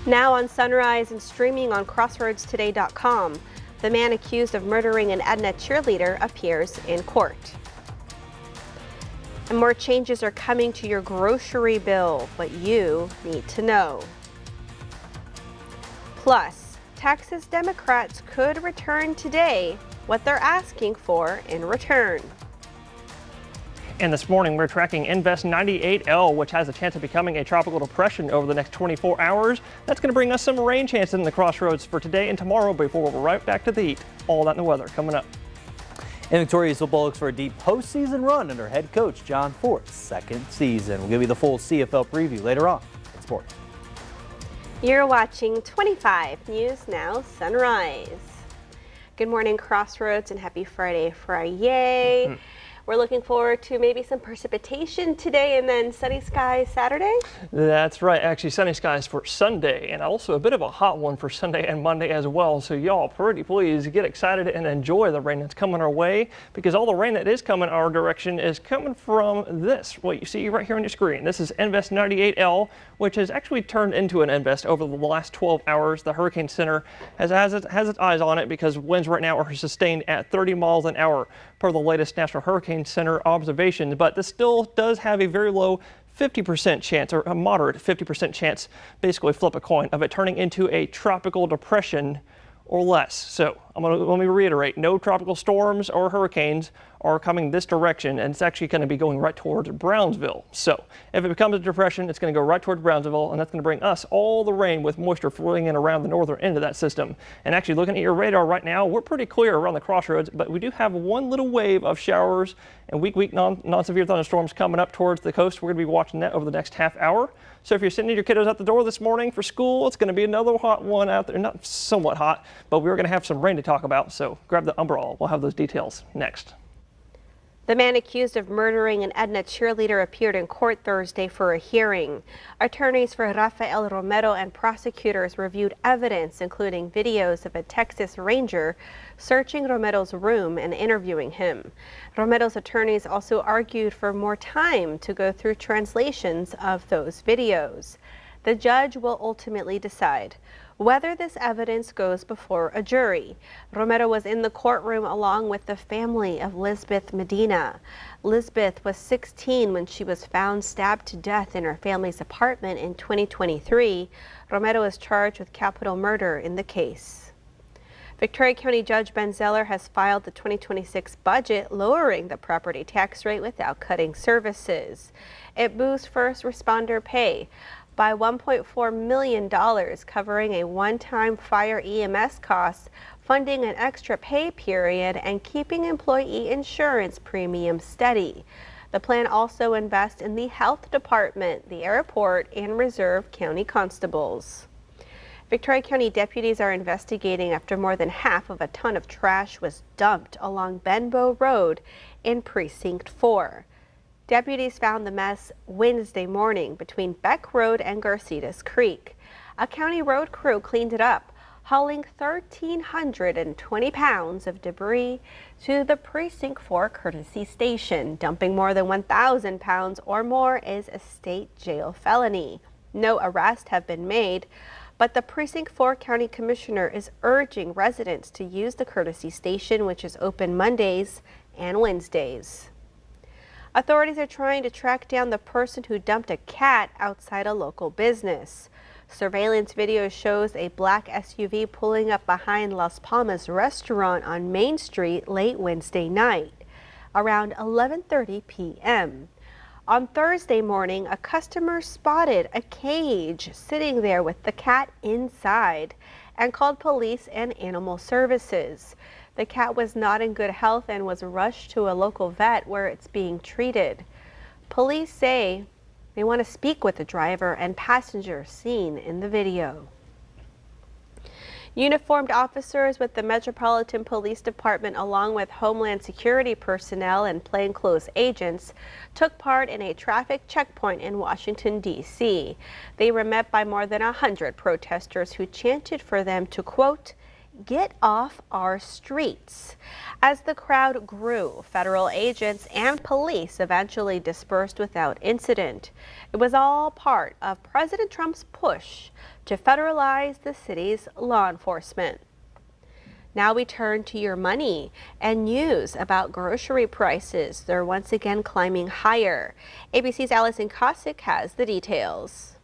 Now on Sunrise and streaming on crossroadstoday.com, the man accused of murdering an Edna cheerleader appears in court. And more changes are coming to your grocery bill, what you need to know. Plus, Texas Democrats could return today what they're asking for in return. And this morning, we're tracking Invest 98L, which has a chance of becoming a tropical depression over the next 24 hours. That's going to bring us some rain chances in the crossroads for today and tomorrow before we're right back to the heat. All that in the weather coming up. And Victoria's football looks for a deep postseason run under head coach John Fort's second season. We'll give you the full CFL preview later on in sports. You're watching 25 News Now Sunrise. Good morning, Crossroads, and happy Friday. We're looking forward to maybe some precipitation today and then sunny skies Saturday. That's right. Actually, sunny skies for Sunday and also a bit of a hot one for Sunday and Monday as well. So y'all pretty please get excited and enjoy the rain that's coming our way, because all the rain that is coming our direction is coming from this, what you see right here on your screen. This is Invest 98L, which has actually turned into an Invest over the last 12 hours. The Hurricane Center has its eyes on it because winds right now are sustained at 30 miles an hour per the latest National Hurricane Center observations, but this still does have a very low 50% chance, or a moderate 50% chance, basically flip a coin, of it turning into a tropical depression or less. So let me reiterate, no tropical storms or hurricanes are coming this direction, and it's actually going to be going right towards Brownsville. So if it becomes a depression, it's going to go right towards Brownsville, and that's going to bring us all the rain with moisture flowing in around the northern end of that system. And actually looking at your radar right now, we're pretty clear around the crossroads, but we do have one little wave of showers and weak non-severe thunderstorms coming up towards the coast. We're going to be watching that over the next half hour. So if you're sending your kiddos out the door this morning for school, it's going to be another hot one out there. Not somewhat hot, but we're going to have some rain to talk about. So grab the umbrella. We'll have those details next. The man accused of murdering an Edna cheerleader appeared in court Thursday for a hearing. Attorneys for Rafael Romero and prosecutors reviewed evidence, including videos of a Texas Ranger searching Romero's room and interviewing him. Romero's attorneys also argued for more time to go through translations of those videos. The judge will ultimately decide whether this evidence goes before a jury. Romero was in the courtroom along with the family of Lisbeth Medina. Lisbeth was 16 when she was found stabbed to death in her family's apartment in 2023. Romero is charged with capital murder in the case. Victoria County Judge Ben Zeller has filed the 2026 budget, lowering the property tax rate without cutting services. It boosts first responder pay by $1.4 million, covering a one-time fire EMS cost, funding an extra pay period, and keeping employee insurance premiums steady. The plan also invests in the health department, the airport, and reserve county constables. Victoria County deputies are investigating after more than half of a ton of trash was dumped along Benbow Road in Precinct 4. Deputies found the mess Wednesday morning between Beck Road and Garcitas Creek. A county road crew cleaned it up, hauling 1,320 pounds of debris to the Precinct 4 courtesy station. Dumping more than 1,000 pounds or more is a state jail felony. No arrests have been made, but the Precinct 4 County Commissioner is urging residents to use the courtesy station, which is open Mondays and Wednesdays. Authorities are trying to track down the person who dumped a cat outside a local business. Surveillance video shows a black SUV pulling up behind Las Palmas restaurant on Main Street late Wednesday night, around 11:30 p.m. On Thursday morning, a customer spotted a cage sitting there with the cat inside and called police and animal services. The cat was not in good health and was rushed to a local vet where it's being treated. Police say they want to speak with the driver and passenger seen in the video. Uniformed officers with the Metropolitan Police Department, along with Homeland Security personnel and plainclothes agents, took part in a traffic checkpoint in Washington, D.C. They were met by more than 100 protesters who chanted for them to, quote, "Get off our streets." As the crowd grew, federal agents and police eventually dispersed without incident. It was all part of President Trump's push to federalize the city's law enforcement. Now we turn to your money and news about grocery prices. They're once again climbing higher. ABC's Allison Kosick has the details.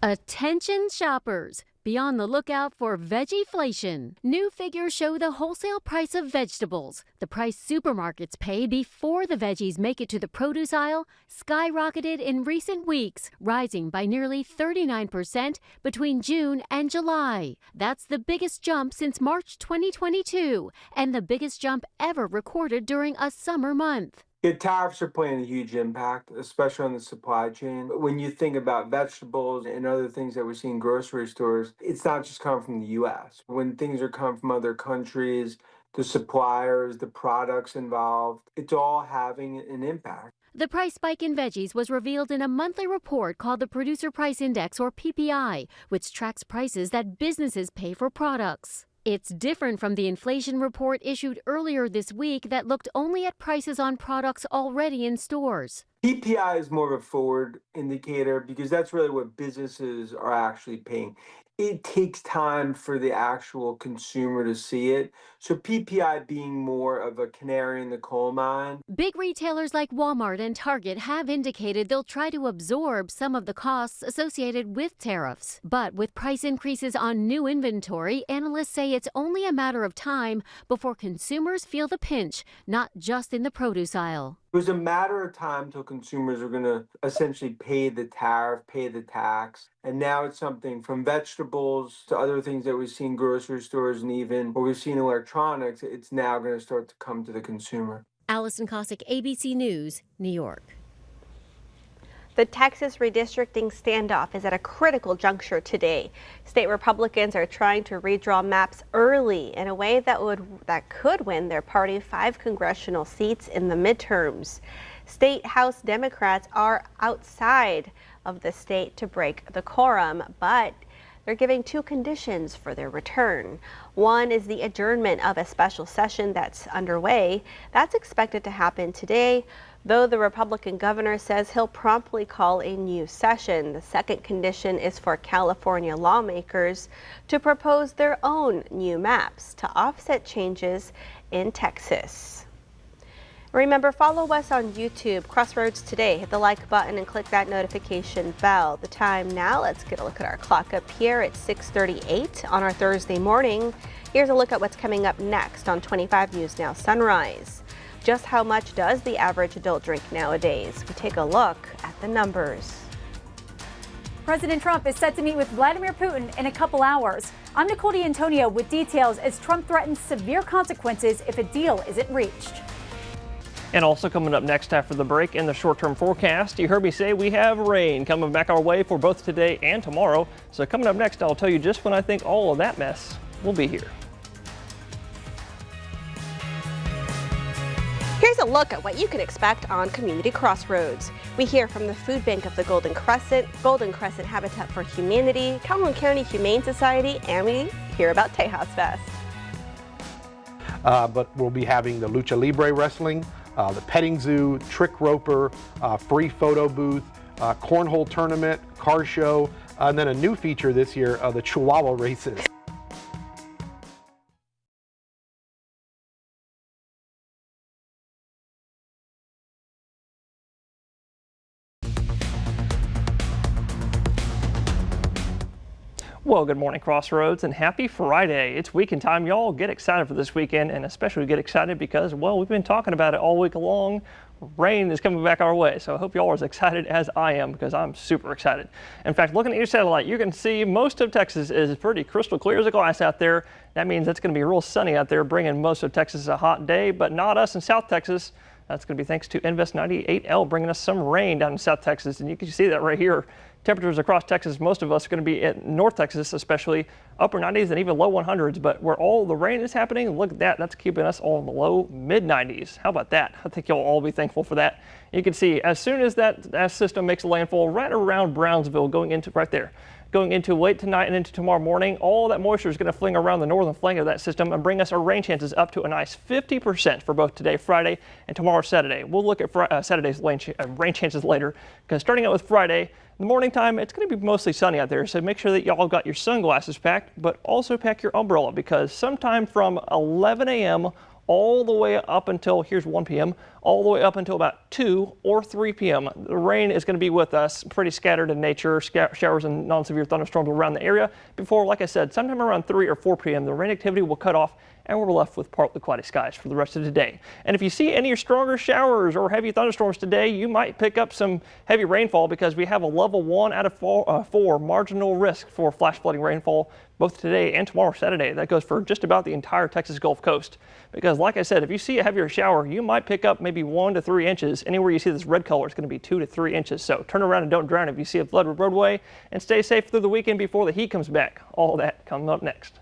Attention shoppers! Be on the lookout for veggieflation. New figures show the wholesale price of vegetables, the price supermarkets pay before the veggies make it to the produce aisle, skyrocketed in recent weeks, rising by nearly 39% between June and July. That's the biggest jump since March 2022 and the biggest jump ever recorded during a summer month. Yeah, tariffs are playing a huge impact, especially on the supply chain. When you think about vegetables and other things that we see in grocery stores, it's not just coming from the US. When things are coming from other countries, the suppliers, the products involved, it's all having an impact. The price spike in veggies was revealed in a monthly report called the Producer Price Index, or PPI, which tracks prices that businesses pay for products. It's different from the inflation report issued earlier this week that looked only at prices on products already in stores. PPI is more of a forward indicator because that's really what businesses are actually paying. It takes time for the actual consumer to see it. So PPI being more of a canary in the coal mine. Big retailers like Walmart and Target have indicated they'll try to absorb some of the costs associated with tariffs. But with price increases on new inventory, analysts say it's only a matter of time before consumers feel the pinch, not just in the produce aisle. It was a matter of time till consumers are going to essentially pay the tariff, pay the tax. And now it's something from vegetables to other things that we see in grocery stores and even what we've seen in electronics. It's now going to start to come to the consumer. Allison Kosick, ABC News, New York. The Texas redistricting standoff is at a critical juncture today. State Republicans are trying to redraw maps early in a way that could win their party 5 congressional seats in the midterms. State House Democrats are outside of the state to break the quorum, but they're giving 2 conditions for their return. One is the adjournment of a special session that's underway. That's expected to happen today, though the Republican governor says he'll promptly call a new session. The second condition is for California lawmakers to propose their own new maps to offset changes in Texas. Remember, follow us on YouTube, Crossroads Today. Hit the like button and click that notification bell. The time now, let's get a look at our clock up here at 6:38 on our Thursday morning. Here's a look at what's coming up next on 25 News Now Sunrise. Just how much does the average adult drink nowadays? We take a look at the numbers. President Trump is set to meet with Vladimir Putin in a couple hours. I'm Nicole D'Antonio with details as Trump threatens severe consequences if a deal isn't reached. And also coming up next after the break in the short-term forecast, you heard me say we have rain coming back our way for both today and tomorrow. So coming up next, I'll tell you just when I think all of that mess will be here. Here's a look at what you can expect on Community Crossroads. We hear from the Food Bank of the Golden Crescent Habitat for Humanity, Calhoun County Humane Society, and we hear about Tejas Fest. But we'll be having the Lucha Libre Wrestling, the petting zoo, trick roper, free photo booth, cornhole tournament, car show, and then a new feature this year, the Chihuahua races. Well, good morning, Crossroads, and happy Friday. It's weekend time, y'all. Get excited for this weekend, and especially get excited because, well, we've been talking about it all week long. Rain is coming back our way, so I hope y'all are as excited as I am because I'm super excited. In fact, looking at your satellite, you can see most of Texas is pretty crystal clear as a glass out there. That means it's going to be real sunny out there, bringing most of Texas a hot day, but not us in South Texas. That's going to be thanks to Invest 98L bringing us some rain down in South Texas, and you can see that right here. Temperatures across Texas, most of us are going to be in North Texas, especially upper 90s and even low 100s. But where all the rain is happening, look at that. That's keeping us all in the low mid 90s. How about that? I think you'll all be thankful for that. You can see as soon as that system makes a landfall right around Brownsville going into right there. Going into late tonight and into tomorrow morning, all that moisture is going to fling around the northern flank of that system and bring us our rain chances up to a nice 50% for both today, Friday, and tomorrow, Saturday. We'll look at Saturday's rain chances later, because starting out with Friday, in the morning time, it's going to be mostly sunny out there, so make sure that y'all got your sunglasses packed, but also pack your umbrella, because sometime from 11 a.m. all the way up until, here's 1 p.m., all the way up until about 2 or 3 p.m. The rain is going to be with us, pretty scattered in nature, showers and non-severe thunderstorms around the area before, like I said, sometime around 3 or 4 p.m. the rain activity will cut off and we're left with partly cloudy skies for the rest of the day. And if you see any stronger showers or heavy thunderstorms today, you might pick up some heavy rainfall, because we have a level 1 out of 4 marginal risk for flash flooding rainfall both today and tomorrow, Saturday. That goes for just about the entire Texas Gulf Coast. Because like I said, if you see a heavier shower, you might pick up maybe 1 to 3 inches. Anywhere you see this red color, it's going to be 2 to 3 inches. So turn around and don't drown if you see a flooded roadway, and stay safe through the weekend before the heat comes back. All that coming up next.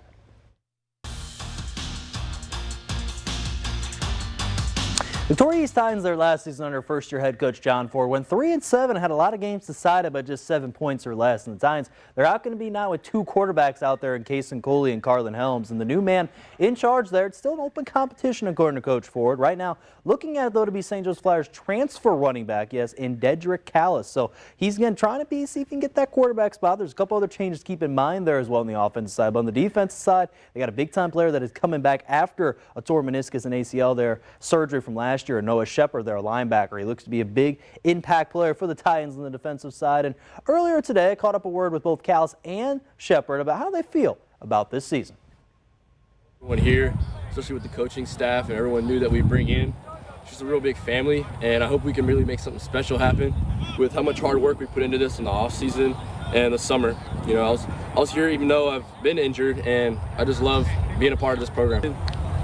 Victoria East Titans their last season under first-year head coach John Ford went 3-7, had a lot of games decided by just 7 points or less. And the Titans, they're out going to be now with 2 quarterbacks out there in Kason Cooley and Carlin Helms. And the new man in charge there, it's still an open competition according to Coach Ford. Right now, looking at it though to be St. Joe's Flyers transfer running back, yes, in Dedrick Callis. So he's again trying to see if he can get that quarterback spot. There's a couple other changes to keep in mind there as well on the offensive side. But on the defensive side, they got a big-time player that is coming back after a torn meniscus and ACL there, surgery from last year. Noah Shepard, their linebacker. He looks to be a big impact player for the Titans on the defensive side. And earlier today, I caught up a word with both Callis and Shepard about how they feel about this season. Everyone here, especially with the coaching staff and everyone new that we bring in, it's just a real big family, and I hope we can really make something special happen with how much hard work we put into this in the off season and the summer. You know, I was here even though I've been injured, and I just love being a part of this program.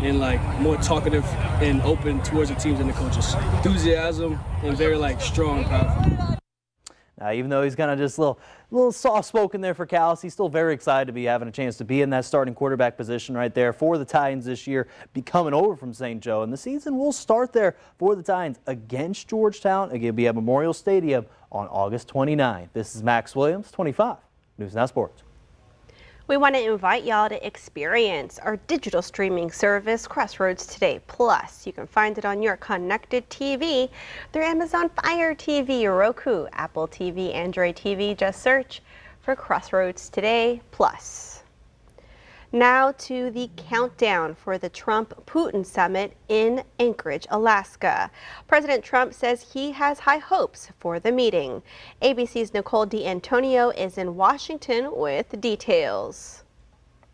And like more talkative and open towards the teams and the coaches. Enthusiasm and very like strong and powerful. Now, even though he's kind of just a little soft-spoken there for Callis, he's still very excited to be having a chance to be in that starting quarterback position right there for the Titans this year, be coming over from St. Joe. And the season will start there for the Titans against Georgetown. Again, be at Memorial Stadium on August 29th. This is Max Williams, 25 News Now Sports. We want to invite y'all to experience our digital streaming service, Crossroads Today Plus. You can find it on your connected TV through Amazon Fire TV, Roku, Apple TV, Android TV. Just search for Crossroads Today Plus. Now to the countdown for the Trump-Putin summit in Anchorage, Alaska. President Trump says he has high hopes for the meeting. ABC's Nicole D'Antonio is in Washington with details.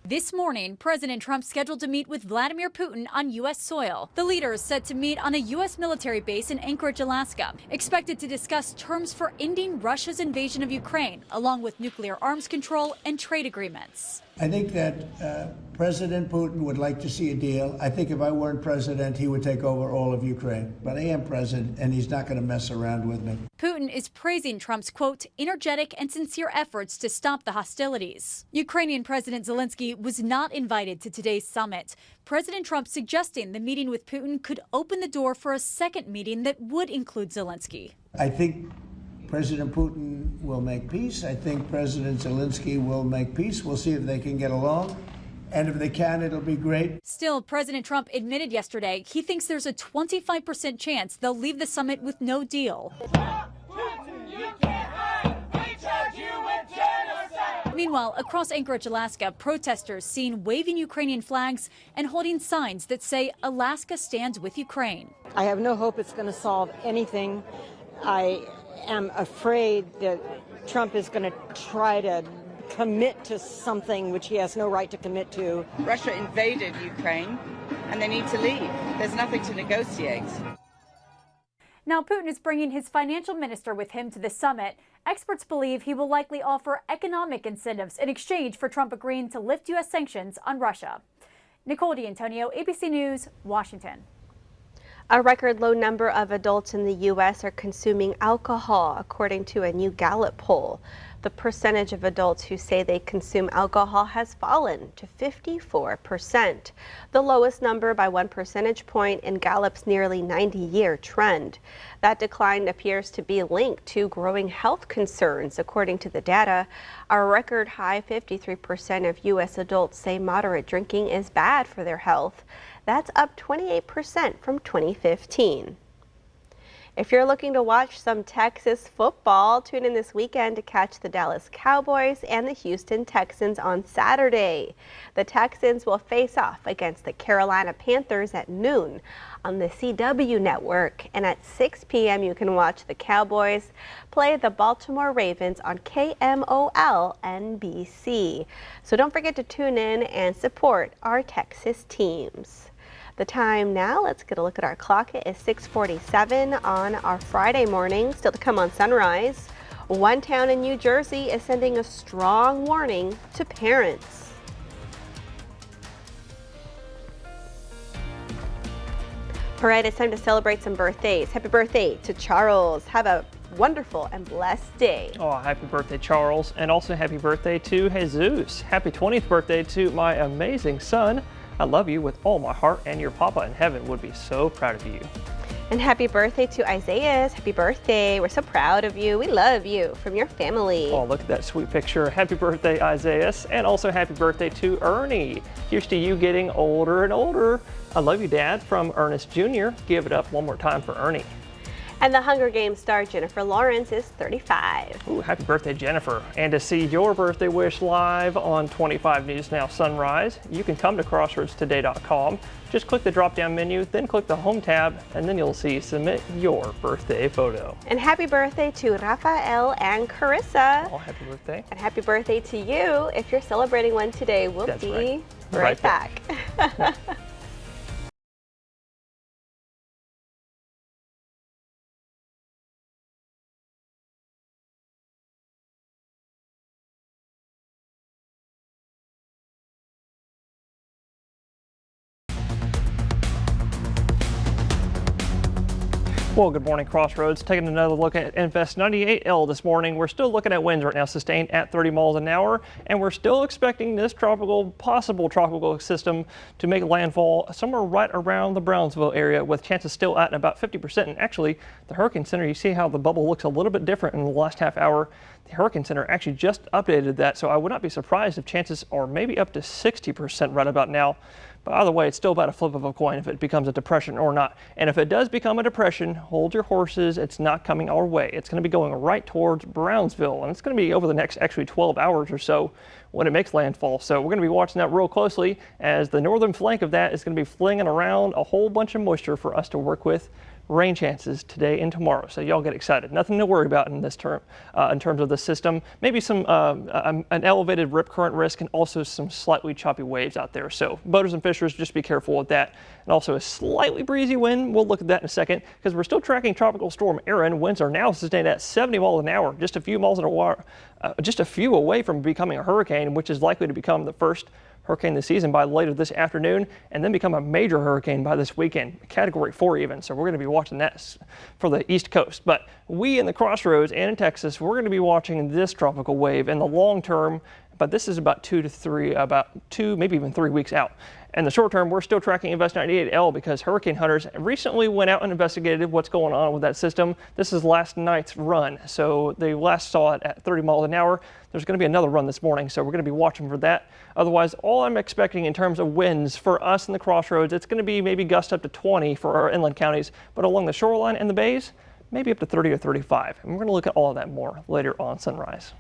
This morning, President Trump scheduled to meet with Vladimir Putin on U.S. soil. The leader is set to meet on a U.S. military base in Anchorage, Alaska, expected to discuss terms for ending Russia's invasion of Ukraine, along with nuclear arms control and trade agreements. I think that President Putin would like to see a deal. I think if I weren't president, he would take over all of Ukraine. But I am president, and he's not going to mess around with me. Putin is praising Trump's, quote, energetic and sincere efforts to stop the hostilities. Ukrainian President Zelensky was not invited to today's summit. President Trump suggesting the meeting with Putin could open the door for a second meeting that would include Zelensky. I think President Putin will make peace. I think President Zelensky will make peace. We'll see if they can get along. And if they can, it'll be great. Still, President Trump admitted yesterday he thinks there's a 25% chance they'll leave the summit with no deal. Meanwhile, across Anchorage, Alaska, protesters seen waving Ukrainian flags and holding signs that say Alaska stands with Ukraine. I have no hope it's going to solve anything. I am afraid that Trump is going to try to commit to something which he has no right to commit to. Russia invaded Ukraine and they need to leave. There's nothing to negotiate. Now, Putin is bringing his financial minister with him to the summit. Experts believe he will likely offer economic incentives in exchange for Trump agreeing to lift U.S. sanctions on Russia. Nicole D'Antonio, ABC News, Washington. A record low number of adults in the U.S. are consuming alcohol, according to a new Gallup poll. The percentage of adults who say they consume alcohol has fallen to 54%, the lowest number by 1 percentage point in Gallup's nearly 90-year trend. That decline appears to be linked to growing health concerns. According to the data, a record high 53% of U.S. adults say moderate drinking is bad for their health. That's up 28% from 2015. If you're looking to watch some Texas football, tune in this weekend to catch the Dallas Cowboys and the Houston Texans on Saturday. The Texans will face off against the Carolina Panthers at noon on the CW network, and at 6 p.m. you can watch the Cowboys play the Baltimore Ravens on KMOL NBC. So don't forget to tune in and support our Texas teams. The time now, let's get a look at our clock. It is 6:47 on our Friday morning. Still to come on Sunrise. One town in New Jersey is sending a strong warning to parents. All right, it's time to celebrate some birthdays. Happy birthday to Charles. Have a wonderful and blessed day. Oh, happy birthday, Charles. And also happy birthday to Jesus. Happy 20th birthday to my amazing son. I love you with all my heart, and your papa in heaven would be so proud of you. And happy birthday to Isaiah. Happy birthday. We're so proud of you. We love you from your family. Oh, look at that sweet picture. Happy birthday, Isaiah. And also happy birthday to Ernie. Here's to you getting older and older. I love you, Dad, from Ernest Jr. Give it up one more time for Ernie. And the Hunger Games star Jennifer Lawrence is 35. Ooh, happy birthday, Jennifer. And to see your birthday wish live on 25 News Now Sunrise, you can come to crossroadstoday.com. Just click the drop-down menu, then click the Home tab, and then you'll see Submit Your Birthday Photo. And happy birthday to Rafael and Carissa. Oh, happy birthday. And happy birthday to you. If you're celebrating one today, we'll That's be right back. Well, good morning, Crossroads. Taking another look at Invest 98L this morning. We're still looking at winds right now sustained at 30 miles an hour, and we're still expecting this possible tropical system to make landfall somewhere right around the Brownsville area, with chances still at about 50%. And actually, the Hurricane Center, you see how the bubble looks a little bit different in the last half hour. The Hurricane Center actually just updated that, so I would not be surprised if chances are maybe up to 60% right about now. But either way, it's still about a flip of a coin if it becomes a depression or not. And if it does become a depression, hold your horses. It's not coming our way. It's going to be going right towards Brownsville, and it's going to be over the next actually 12 hours or so when it makes landfall. So we're going to be watching that real closely, as the northern flank of that is going to be flinging around a whole bunch of moisture for us to work with. Rain chances today and tomorrow, so y'all get excited. Nothing to worry about in this term, in terms of the system. Maybe some an elevated rip current risk, and also some slightly choppy waves out there. So boaters and fishers, just be careful with that. And also a slightly breezy wind. We'll look at that in a second, because we're still tracking Tropical Storm Erin. Winds are now sustained at 70 miles an hour, just a few miles an hour, just a few away from becoming a hurricane, which is likely to become the first hurricane this season by later this afternoon, and then become a major hurricane by this weekend, Category 4 even. So we're going to be watching that for the East Coast. But we in the Crossroads and in Texas, we're going to be watching this tropical wave in the long term, but this is about 2 to 3, about 2, maybe even 3 weeks out. In the short term, we're still tracking Invest 98L, because hurricane hunters recently went out and investigated what's going on with that system. This is last night's run, so they last saw it at 30 miles an hour. There's going to be another run this morning, so we're going to be watching for that. Otherwise, all I'm expecting in terms of winds for us in the Crossroads, it's going to be maybe gust up to 20 for our inland counties, but along the shoreline and the bays, maybe up to 30 or 35. And we're going to look at all of that more later on Sunrise.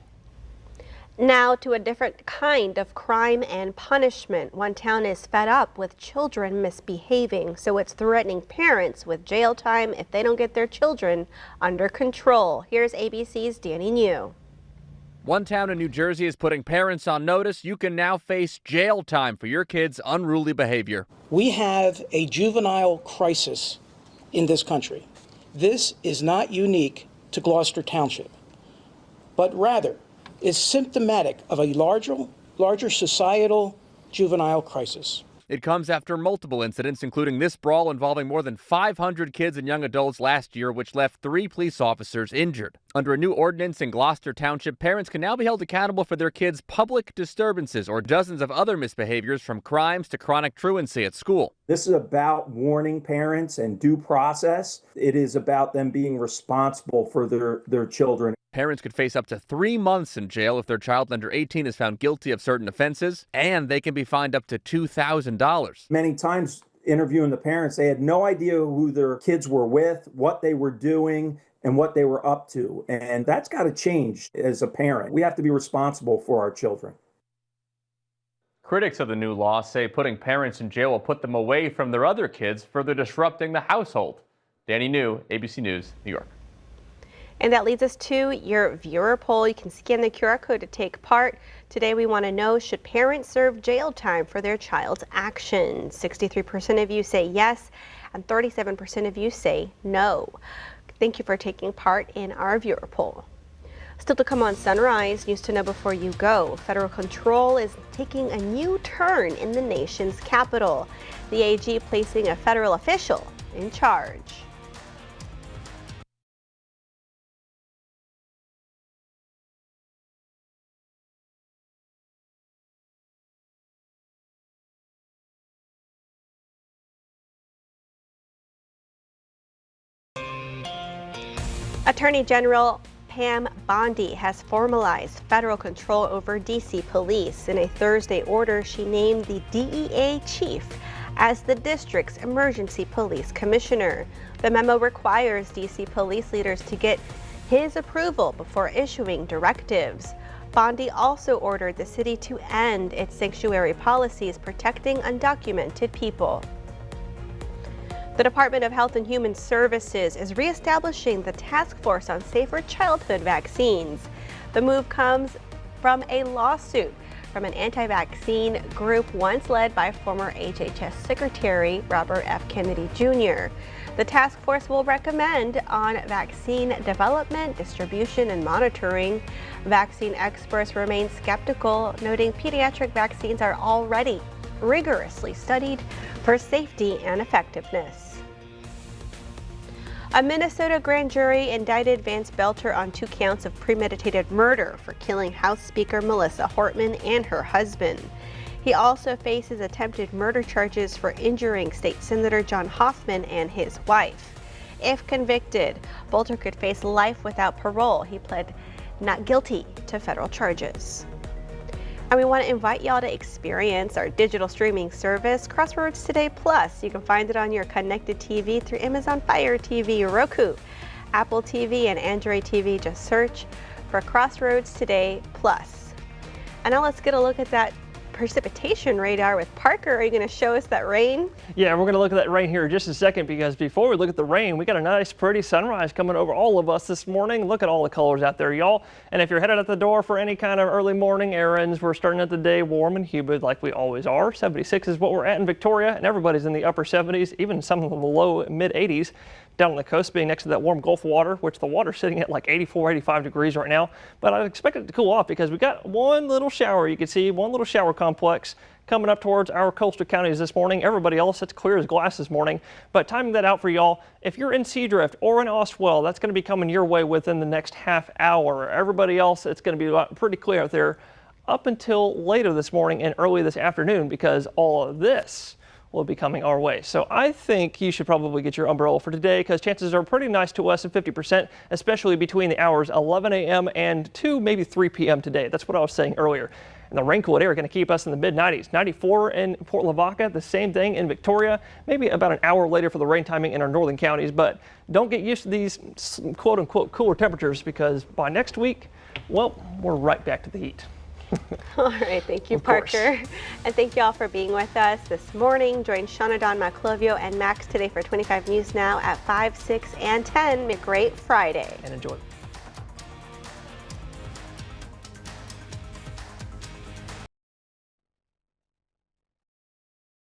Now to a different kind of crime and punishment. One town is fed up with children misbehaving, so it's threatening parents with jail time if they don't get their children under control. Here's ABC's Danny New. One town in New Jersey is putting parents on notice. You can now face jail time for your kids' unruly behavior. We have a juvenile crisis in this country. This is not unique to Gloucester Township, but rather is symptomatic of a larger societal juvenile crisis. It comes after multiple incidents, including this brawl involving more than 500 kids and young adults last year, which left 3 police officers injured. Under a new ordinance in Gloucester Township, parents can now be held accountable for their kids' public disturbances or dozens of other misbehaviors, from crimes to chronic truancy at school. This is about warning parents and due process. It is about them being responsible for their children. Parents could face up to 3 months in jail if their child under 18 is found guilty of certain offenses, and they can be fined up to $2,000. Many times interviewing the parents, they had no idea who their kids were with, what they were doing, and what they were up to. And that's got to change as a parent. We have to be responsible for our children. Critics of the new law say putting parents in jail will put them away from their other kids, further disrupting the household. Danny New, ABC News, New York. And that leads us to your viewer poll. You can scan the QR code to take part. Today we want to know, should parents serve jail time for their child's actions? 63% of you say yes, and 37% of you say no. Thank you for taking part in our viewer poll. Still to come on Sunrise, news to know before you go. Federal control is taking a new turn in the nation's capital. The AG placing a federal official in charge. Attorney General Pam Bondi has formalized federal control over D.C. police. In a Thursday order, she named the DEA chief as the district's emergency police commissioner. The memo requires D.C. police leaders to get his approval before issuing directives. Bondi also ordered the city to end its sanctuary policies protecting undocumented people. The Department of Health and Human Services is reestablishing the Task Force on Safer Childhood Vaccines. The move comes from a lawsuit from an anti-vaccine group once led by former HHS Secretary Robert F. Kennedy Jr. The task force will recommend on vaccine development, distribution, and monitoring. Vaccine experts remain skeptical, noting pediatric vaccines are already rigorously studied for safety and effectiveness. A Minnesota grand jury indicted Vance Belcher on 2 counts of premeditated murder for killing House Speaker Melissa Hortman and her husband. He also faces attempted murder charges for injuring State Senator John Hoffman and his wife. If convicted, Belcher could face life without parole. He pled not guilty to federal charges. And we want to invite y'all to experience our digital streaming service, Crossroads Today Plus. You can find it on your connected TV through Amazon Fire TV, Roku, Apple TV, and Android TV. Just search for Crossroads Today Plus. And now let's get a look at that precipitation radar with Parker. Are you going to show us that rain? Yeah, we're going to look at that rain here in just a second, because before we look at the rain, we got a nice pretty sunrise coming over all of us this morning. Look at all the colors out there, y'all. And if you're headed out the door for any kind of early morning errands, we're starting out the day warm and humid like we always are. 76 is what we're at in Victoria, and everybody's in the upper 70s, even some of the low mid 80s. Down on the coast, being next to that warm Gulf water, which the water's sitting at like 84, 85 degrees right now. But I expect it to cool off because we got one little shower. You can see one little shower complex coming up towards our coastal counties this morning. Everybody else, it's clear as glass this morning. But timing that out for y'all, if you're in Seadrift or in Ostwell, that's going to be coming your way within the next half hour. Everybody else, it's going to be pretty clear out there up until later this morning and early this afternoon, because all of this will be coming our way. So I think you should probably get your umbrella for today, because chances are pretty nice to us at 50%, especially between the hours 11 a.m. and 2, maybe 3 p.m. today. That's what I was saying earlier. And the rain-cooled air is going to keep us in the mid-90s. 94 in Port Lavaca, the same thing in Victoria, maybe about an hour later for the rain timing in our northern counties. But don't get used to these quote-unquote cooler temperatures, because by next week, well, we're right back to the heat. All right, thank you, Parker. And thank you all for being with us this morning. Join Shauna, Dawn, Maclovio, and Max today for 25 News Now at 5, 6, and 10. Make a great Friday. And enjoy.